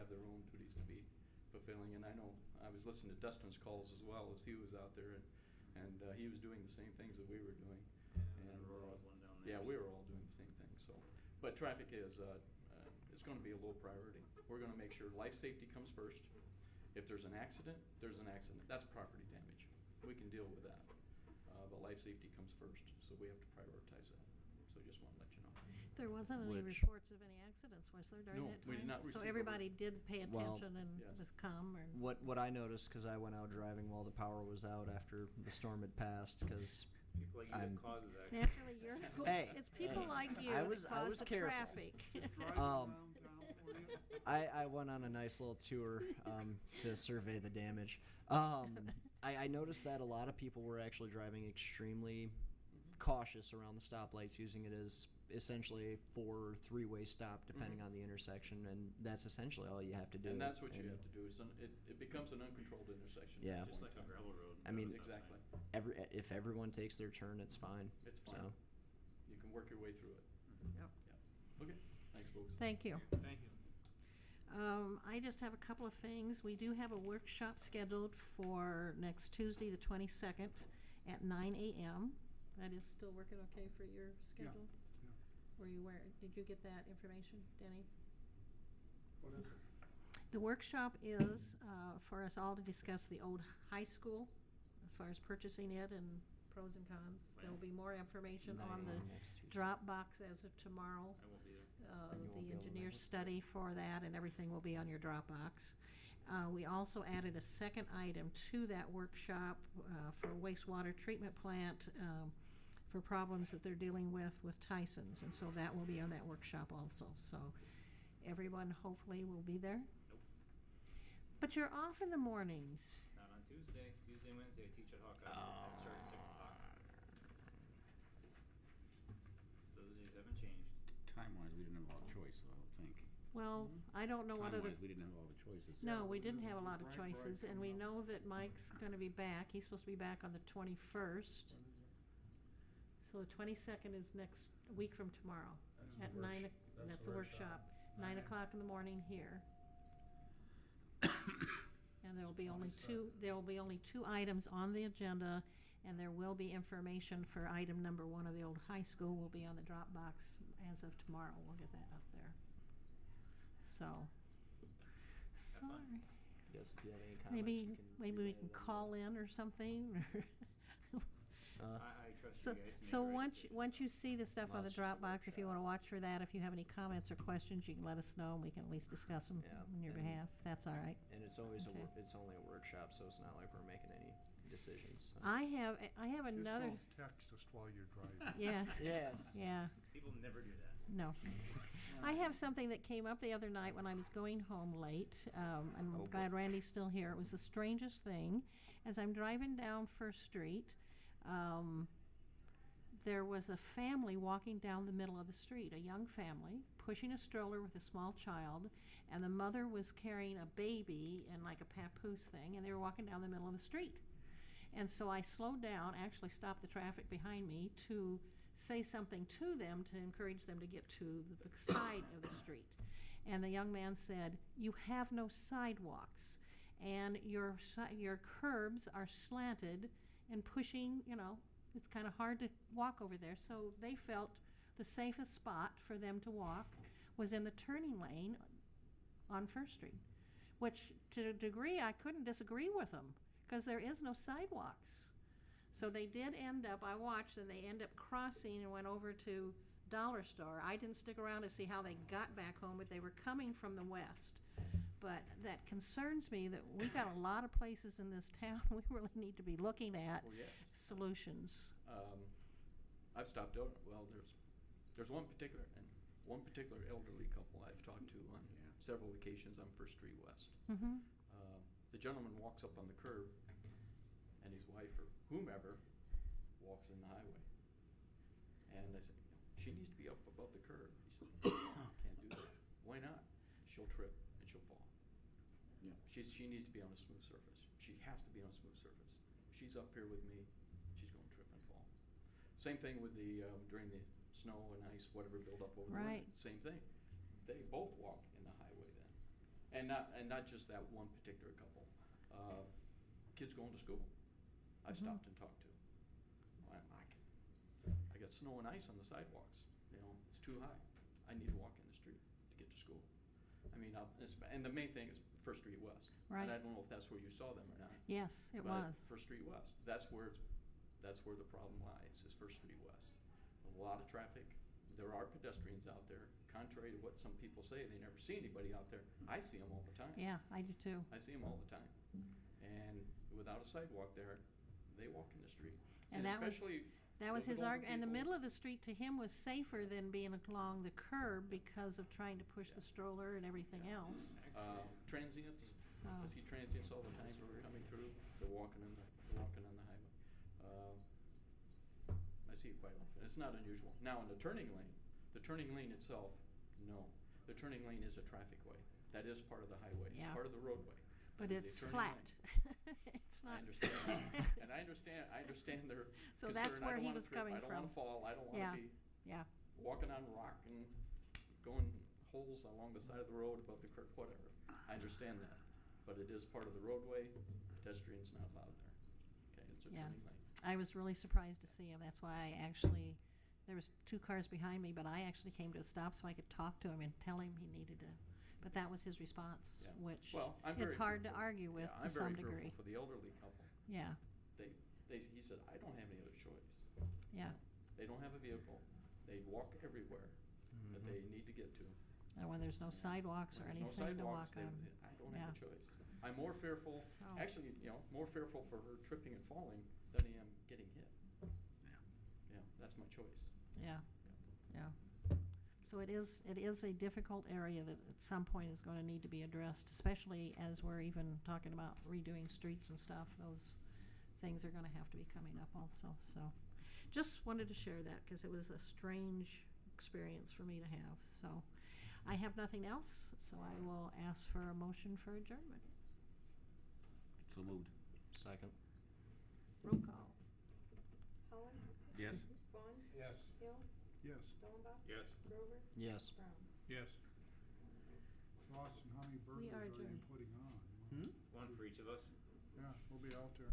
have their own duties to be fulfilling. And I know I was listening to Dustin's calls as well as he was out there, and he was doing the same things that we were doing. And we're all one down there. Yeah, we were all doing the same thing. So, but traffic is it's going to be a low priority. We're going to make sure life safety comes first. If there's an accident, there's an accident. That's property damage. We can deal with that. But life safety comes first, so we have to prioritize that. So just want to let you know. There wasn't any Which- reports of any accidents, was there, during No, that time? we did not So receive everybody did pay attention Well, and yes. was calm? Or What I noticed, because I went out driving while the power was out after the storm had passed, because People like you I'm- that causes accidents. Naturally, you're, Hey, it's people like you I that was cause the careful. traffic. Driving Um, around town for you. I went on a nice little tour to survey the damage. I noticed that a lot of people were actually driving extremely cautious around the stoplights, using it as essentially a 4 or 3-way stop, depending on the intersection, and that's essentially all you have to do. And that's what you And have to do. Is it becomes an uncontrolled intersection. Yeah. at Just one like a time. gravel road. I mean- Stop sign. Exactly. if everyone takes their turn, it's fine. It's fine. So, You can work your way through it. Yep. Yeah. Okay. Thanks, folks. Thank you. Thank you. I just have a couple of things. We do have a workshop scheduled for next Tuesday, the 22nd, at 9 a.m. That is still working okay for your schedule? Yeah. Were you aware, did you get that information, Denny? What is it? The workshop is for us all to discuss the old high school, as far as purchasing it and pros and cons. There will be more information 9 on the a.m. next Tuesday. Dropbox as of tomorrow. I won't be there. You won't be The able to engineer's make it? study for that, and everything will be on your Dropbox. We also added a second item to that workshop for wastewater treatment plant for problems that they're dealing with Tyson's, and so that will be on that workshop also. So everyone hopefully will be there. Nope. But you're off in the mornings. Not on Tuesday. Tuesday and Wednesday I teach at Hawkeye. I start at 6 o'clock. Those days haven't changed. Time-wise, we didn't have a lot of choice, I don't think. Well, I don't know what other... Time-wise, we didn't have a lot of choices. No, we didn't have a lot of Right, choices, right, and we coming up. know that Mike's going to be back. He's supposed to be back on the 21st. So the 22nd is next, a week from tomorrow. That's At the 9, workshop. that's the workshop. 9 o'clock in the morning here. And there will be only two items on the agenda, and there will be information for item number 1 of the old high school will be on the Dropbox as of tomorrow. We'll get that up there. So, sorry. yes, if you have any comments, Maybe we relay can them. call in or something. I trust So, you guys to make so the right once decision. once you see the stuff Well, on the it's just a Dropbox, if you want to watch for that, if you have any comments or questions, you can let us know, and we can at least discuss them Yeah, on your and- behalf. If that's all right. And it's always Okay. it's only a workshop, so it's not like we're making any decisions. So. I have another. Just don't text us while you're driving. Yes. Yes. Yeah. People never do that. No. I have something that came up the other night when I was going home late, and I'm Oh, glad boy. Randy's still here. It was the strangest thing. As I'm driving down First Street, there was a family walking down the middle of the street, a young family, pushing a stroller with a small child, and the mother was carrying a baby in like a papoose thing, and they were walking down the middle of the street. And so I slowed down, actually stopped the traffic behind me to say something to them to encourage them to get to the side of the street. And the young man said, "You have no sidewalks, and your curbs are slanted and pushing, it's kind of hard to walk over there." So they felt the safest spot for them to walk was in the turning lane on First Street, which to a degree I couldn't disagree with them because there is no sidewalks. So they did end up, I watched, and they end up crossing and went over to Dollar Store. I didn't stick around to see how they got back home, but they were coming from the west. But that concerns me that we've got a lot of places in this town we really need to be looking at Oh, yes. solutions. I've stopped out. Well, there's one particular elderly couple I've talked to on several occasions on First Street West. Mm-hmm. The gentleman walks up on the curb, and his wife or whomever walks in the highway. And I said, "She needs to be up above the curb." He says, "Can't do that." "Why not?" "She'll trip and she'll fall. Yeah. She needs to be on a smooth surface. She has to be on a smooth surface. If she's up here with me, she's going to trip and fall." Same thing with the during the snow and ice, whatever build up over the Right. winter. Same thing. They both walk in the highway then. And not just that one particular couple. Kids going to school, I've stopped and talked to. I got snow and ice on the sidewalks, you know, it's too high. I need to walk in the street to get to school. I mean, and the main thing is First Street West. Right. And I don't know if that's where you saw them or not. Yes, it but was. First Street West, that's where the problem lies, is First Street West. A lot of traffic, there are pedestrians out there, contrary to what some people say, they never see anybody out there. I see them all the time. Yeah, I do too. I see them all the time. And without a sidewalk there, they walk in the street. And that was- especially That was with his older argument, and the people. middle of the street to him was safer than being along the curb because of trying to push the stroller and everything else. Transients, So, I see transients all the time who are coming through, they're walking on the highway. I see it quite often, it's not unusual. Now, in the turning lane itself, no. The turning lane is a traffic way, that is part of the highway, it's Yeah. part of the roadway. but The it's turning flat. lane. It's I not. understand, and I understand their So concern. that's I where don't he wanna was trip, coming I don't from. wanna fall, I don't Yeah, wanna be yeah, walking on rock and going holes along the side of the road above the curb, whatever. I understand that, but it is part of the roadway, pedestrians not allowed there. Okay, it's a Yeah. turning lane. I was really surprised to see him. That's why I actually, there was 2 cars behind me, but I actually came to a stop so I could talk to him and tell him he needed to. But that was his response, Yeah. which Well, I'm very it's hard to fearful. argue with Yeah, to some I'm degree. very fearful for the elderly couple. Yeah, He said, I don't have any other choice. yeah. They don't have a vehicle. They walk everywhere that they need to get to. And when there's no sidewalks or When there's no anything to walk sidewalks, on. I don't have a Yeah. choice. I'm more fearful, So- actually, more fearful for her tripping and falling than I am getting hit. Yeah, that's my choice. Yeah, yeah. So it is a difficult area that at some point is going to need to be addressed, especially as we're even talking about redoing streets and stuff. Those things are going to have to be coming up also. So just wanted to share that because it was a strange experience for me to have. So I have nothing else, so I will ask for a motion for adjournment. So moved. Second. Roll call. Holland, Yes. Vaughn, Yes. Hill, Yes. Dollenbach, Yes. Grover, Yes. Brown. Yes. Boston, how many We burgers are are you adjourned. putting on? Hmm? One for each of us. Yeah, we'll be out there.